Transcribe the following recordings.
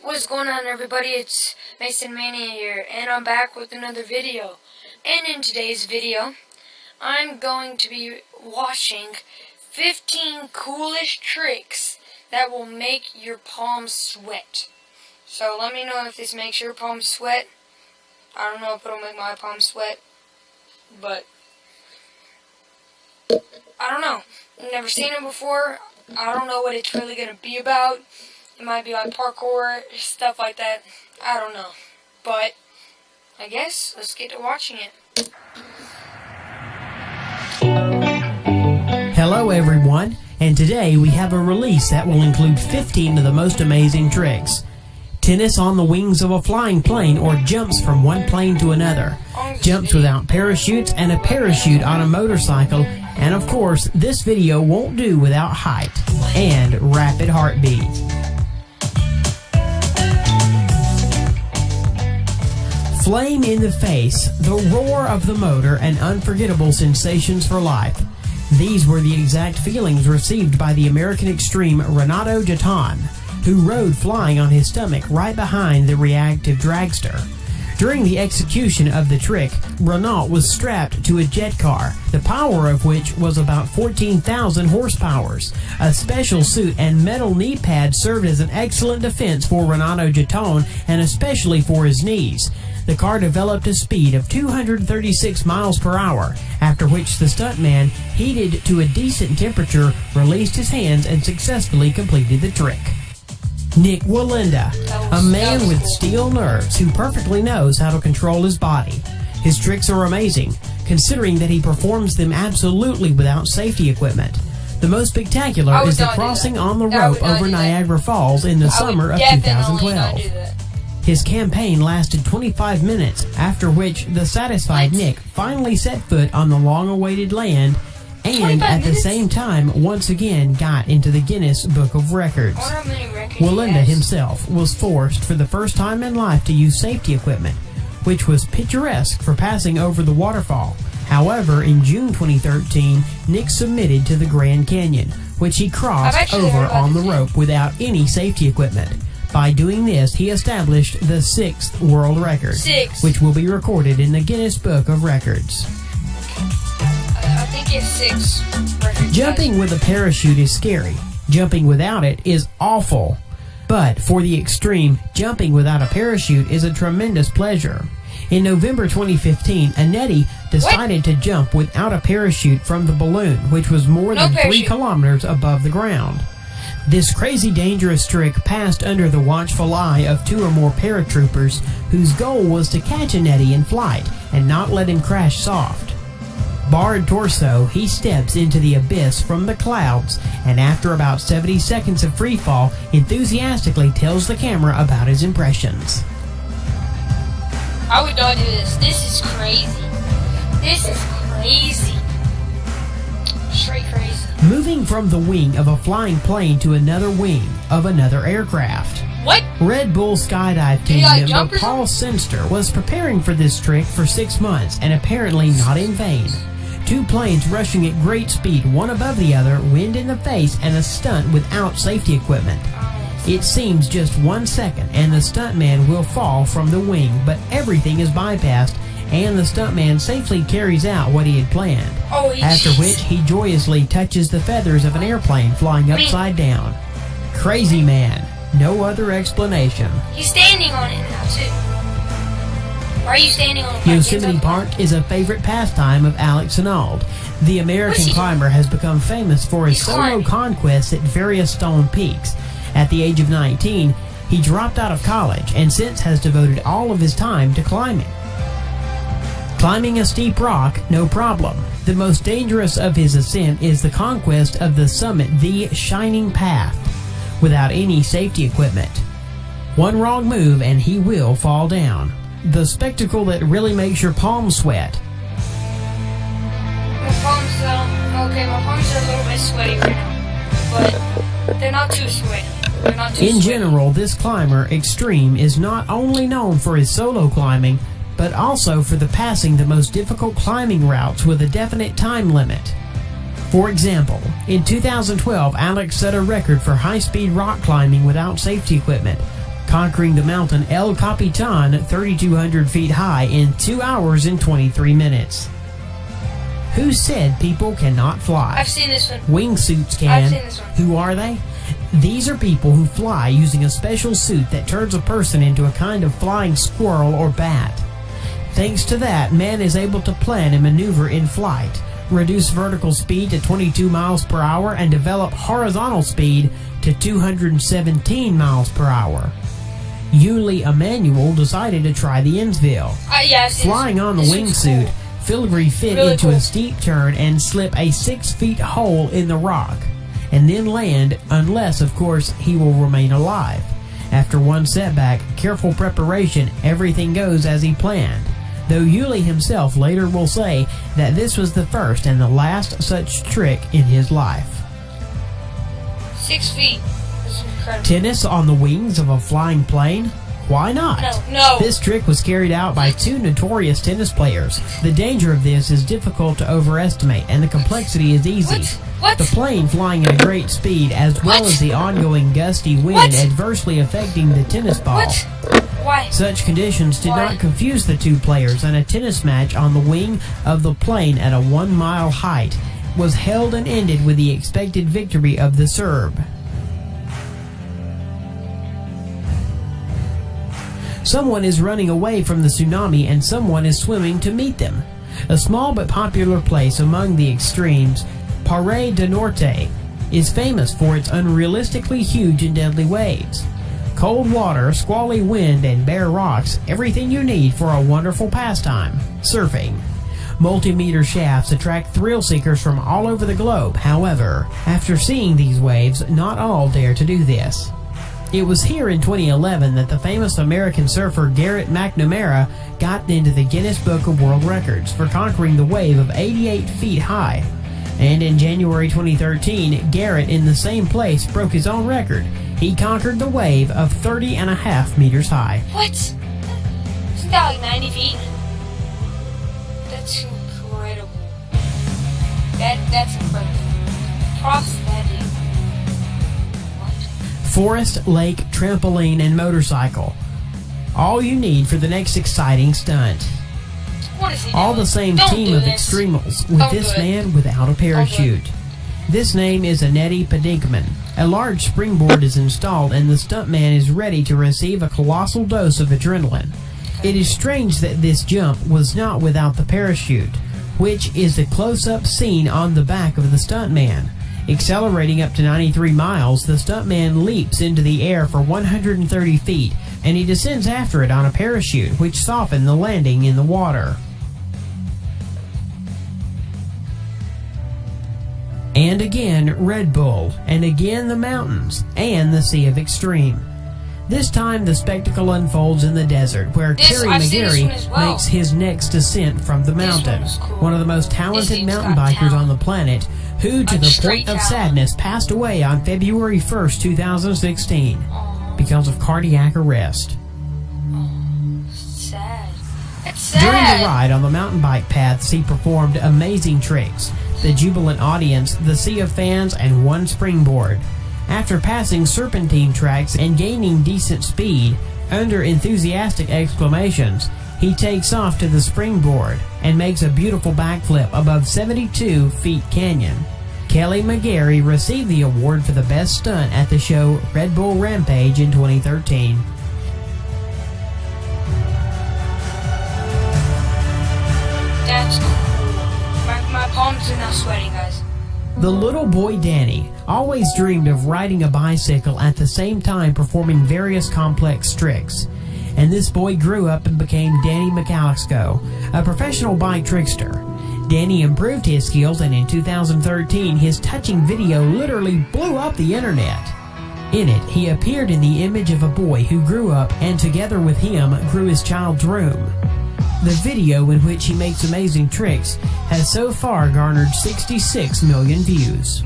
What's going on, everybody? It's Mason Mania here, and I'm back with another video. And in today's video, I'm going to be watching 15 coolest tricks that will make your palms sweat. So let me know if this makes your palms sweat. I don't know if it'll make my palms sweat, but I don't know. I've never seen it before. I don't know what it's really going to be about. It might be like parkour, stuff like that. I don't know. But I guess let's get to watching it. Hello everyone, and today we have a release that will include 15 of the most amazing tricks. Tennis on the wings of a flying plane, or jumps from one plane to another. Jumps without parachutes, and a parachute on a motorcycle. And of course, this video won't do without height and rapid heartbeat. Flame in the face, the roar of the motor, and unforgettable sensations for life. These were the exact feelings received by the American extreme Renato Gaetan, who rode flying on his stomach right behind the reactive dragster. During the execution of the trick, Renault was strapped to a jet car, the power of which was about 14,000 horsepower. A special suit and metal knee pad served as an excellent defense for Renato Gaetan, and especially for his knees. The car developed a speed of 236 miles per hour, after which the stuntman, heated to a decent temperature, released his hands and successfully completed the trick. Nick Wallenda, a man with steel nerves who perfectly knows how to control his body. His tricks are amazing, considering that he performs them absolutely without safety equipment. The most spectacular is the crossing on the rope over Niagara Falls in the summer of 2012. His campaign lasted 25 minutes, after which the satisfied Nick finally set foot on the long-awaited land and at the same time once again got into the Guinness Book of Records. Wallenda himself was forced for the first time in life to use safety equipment, which was picturesque for passing over the waterfall. However, in June 2013, Nick submitted to the Grand Canyon, which he crossed over on the rope without any safety equipment. By doing this, he established the 6th world record, which will be recorded in the Guinness Book of Records. I think it's 6 records. Jumping with a parachute is scary. Jumping without it is awful. But for the extreme, jumping without a parachute is a tremendous pleasure. In November 2015, Anetti decided to jump without a parachute from the balloon, which was more than 3 kilometers above the ground. This crazy dangerous trick passed under the watchful eye of 2 or more paratroopers, whose goal was to catch Anetti in flight and not let him crash soft. Barred torso, he steps into the abyss from the clouds, and after about 70 seconds of free fall, enthusiastically tells the camera about his impressions. I would not do this. This is crazy. This is crazy. Straight crazy. Moving from the wing of a flying plane to another wing of another aircraft. What? Red Bull skydive team member Paul Sinster was preparing for this trick for 6 months, and apparently not in vain. 2 planes rushing at great speed, one above the other, wind in the face, and a stunt without safety equipment. It seems just 1 second and the stuntman will fall from the wing, but everything is bypassed and the stuntman safely carries out what he had planned, after which he joyously touches the feathers of an airplane flying upside down. Crazy man. No other explanation. He's standing on it now, too. Why are you standing on it? Yosemite Park is a favorite pastime of Alex Honnold. The American climber has become famous for his solo conquests at various stone peaks. At the age of 19, he dropped out of college and since has devoted all of his time to climbing. Climbing a steep rock, no problem. The most dangerous of his ascent is the conquest of the summit, the Shining Path, without any safety equipment. One wrong move and he will fall down. The spectacle that really makes your palms sweat. My palms are a little bit sweaty right now, but they're not too sweaty. In general, this climber extreme is not only known for his solo climbing, but also for the passing the most difficult climbing routes with a definite time limit. For example, in 2012, Alex set a record for high-speed rock climbing without safety equipment, conquering the mountain El Capitan 3,200 feet high in 2 hours and 23 minutes. Who said people cannot fly? I've seen this one. Wingsuits can. I've seen this one. Who are they? These are people who fly using a special suit that turns a person into a kind of flying squirrel or bat. Thanks to that, man is able to plan and maneuver in flight, reduce vertical speed to 22 miles per hour, and develop horizontal speed to 217 miles per hour. Yuli Emanuel decided to try the Innsville. Flying on the wingsuit, cool. Filgri fit really into a steep turn and slip a 6 feet hole in the rock, and then land, unless, of course, he will remain alive. After one setback, careful preparation, everything goes as he planned. Though Yuli himself later will say that this was the first and the last such trick in his life. 6 feet. That's incredible. Tennis on the wings of a flying plane? Why not? No. This trick was carried out by two notorious tennis players. The danger of this is difficult to overestimate, and the complexity is easy. What? The plane flying at a great speed, as well as the ongoing gusty wind adversely affecting the tennis ball. Why? Such conditions did not confuse the two players, and a tennis match on the wing of the plane at a 1 mile height was held and ended with the expected victory of the Serb. Someone is running away from the tsunami and someone is swimming to meet them. A small but popular place among the extremes, Paré du Norte, is famous for its unrealistically huge and deadly waves. Cold water, squally wind, and bare rocks, everything you need for a wonderful pastime, surfing. Multi-meter shafts attract thrill seekers from all over the globe. However, after seeing these waves, not all dare to do this. It was here in 2011 that the famous American surfer Garrett McNamara got into the Guinness Book of World Records for conquering the wave of 88 feet high. And in January 2013, Garrett in the same place broke his own record. He conquered the wave of 30.5 meters high. What? Isn't that like 90 feet? That's incredible. That's incredible. Props to that dude. Forest, lake, trampoline, and motorcycle. All you need for the next exciting stunt. What is he All doing? the same Don't team do of this. extremals, with Don't this do it. man without a parachute. This name is Annette Pedinkman. A large springboard is installed and the stuntman is ready to receive a colossal dose of adrenaline. It is strange that this jump was not without the parachute, which is a close-up scene on the back of the stuntman. Accelerating up to 93 miles, the stuntman leaps into the air for 130 feet, and he descends after it on a parachute, which softened the landing in the water. And again, Red Bull, and again the mountains, and the Sea of Extreme. This time the spectacle unfolds in the desert, where Terry McGarry makes his next descent from the mountain. One of the most talented mountain bikers on the planet, who to the point of sadness passed away on February 1st, 2016, because of cardiac arrest. Sad. That's sad. During the ride on the mountain bike paths, he performed amazing tricks. The jubilant audience, the sea of fans, and one springboard. After passing serpentine tracks and gaining decent speed, under enthusiastic exclamations, he takes off to the springboard and makes a beautiful backflip above 72 feet canyon. Kelly McGarry received the award for the best stunt at the show Red Bull Rampage in 2013. That's cool. My palms are now sweating, guys. The little boy Danny always dreamed of riding a bicycle at the same time performing various complex tricks. And this boy grew up and became Danny McAllisko, a professional bike trickster. Danny improved his skills, and in 2013 his touching video literally blew up the internet. In it, he appeared in the image of a boy who grew up and together with him grew his child's room. The video, in which he makes amazing tricks, has so far garnered 66 million views.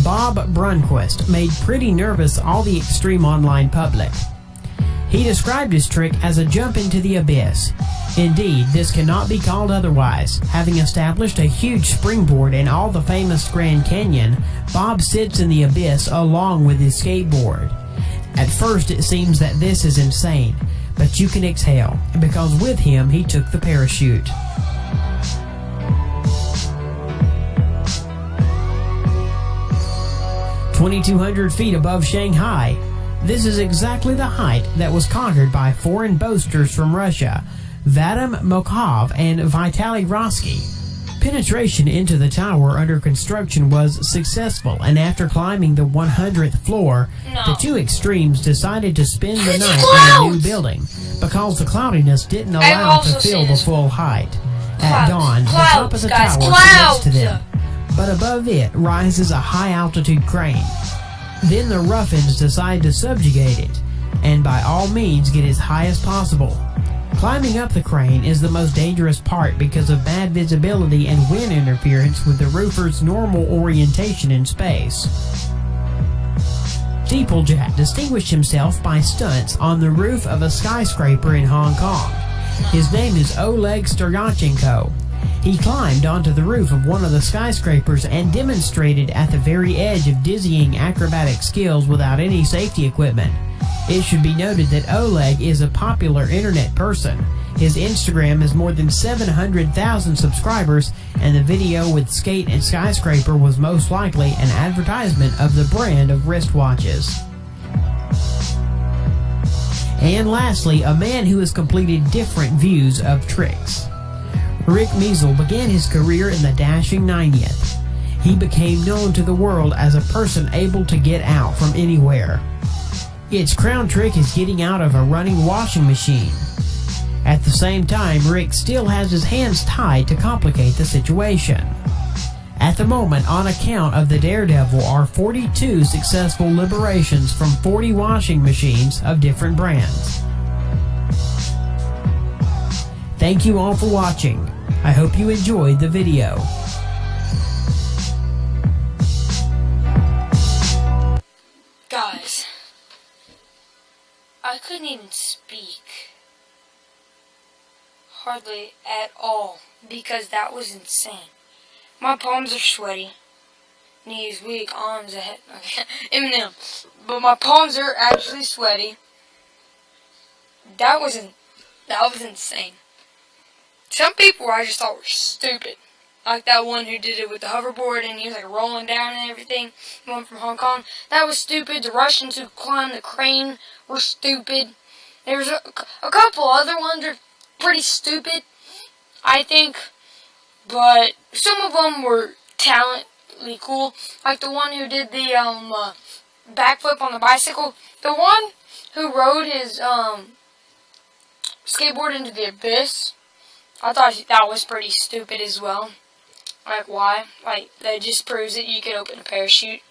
Bob Brunquist made pretty nervous all the extreme online public. He described his trick as a jump into the abyss. Indeed, this cannot be called otherwise. Having established a huge springboard in all the famous Grand Canyon, Bob sits in the abyss along with his skateboard. At first it seems that this is insane, but you can exhale, because with him he took the parachute. 2,200 feet above Shanghai, this is exactly the height that was conquered by foreign boasters from Russia, Vadim Mokhov and Vitaly Rossky. Penetration into the tower under construction was successful, and after climbing the 100th floor, the two extremes decided to spend the night in a new building, because the cloudiness didn't allow to feel the full height. At dawn, the top of the tower connects to them, but above it rises a high-altitude crane. Then the ruffians decide to subjugate it, and by all means get as high as possible. Climbing up the crane is the most dangerous part because of bad visibility and wind interference with the roofer's normal orientation in space. Steeplejack distinguished himself by stunts on the roof of a skyscraper in Hong Kong. His name is Oleg Storyachenko. He climbed onto the roof of one of the skyscrapers and demonstrated at the very edge of dizzying acrobatic skills without any safety equipment. It should be noted that Oleg is a popular internet person. His Instagram has more than 700,000 subscribers, and the video with skate and skyscraper was most likely an advertisement of the brand of wristwatches. And lastly, a man who has completed different views of tricks. Rick Measle began his career in the dashing 90th. He became known to the world as a person able to get out from anywhere. Its crown trick is getting out of a running washing machine. At the same time, Rick still has his hands tied to complicate the situation. At the moment, on account of the Daredevil, are 42 successful liberations from 40 washing machines of different brands. Thank you all for watching. I hope you enjoyed the video. Guys, I couldn't even speak. Hardly at all, because that was insane. My palms are sweaty. Knees weak, arms ahead. Eminem. But my palms are actually sweaty. That was insane. Some people I just thought were stupid. Like that one who did it with the hoverboard and he was like rolling down and everything. The one from Hong Kong. That was stupid. The Russians who climbed the crane were stupid. There's a couple other ones that are pretty stupid, I think. But some of them were talently cool. Like the one who did the backflip on the bicycle. The one who rode his skateboard into the abyss. I thought that was pretty stupid as well. Like, why? Like, that just proves that you can open a parachute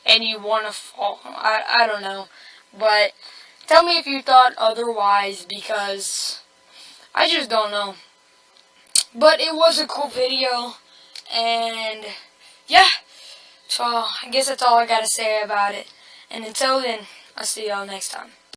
and you want to fall. I don't know. But tell me if you thought otherwise, because I just don't know. But it was a cool video, and yeah. So I guess that's all I got to say about it. And until then, I'll see y'all next time.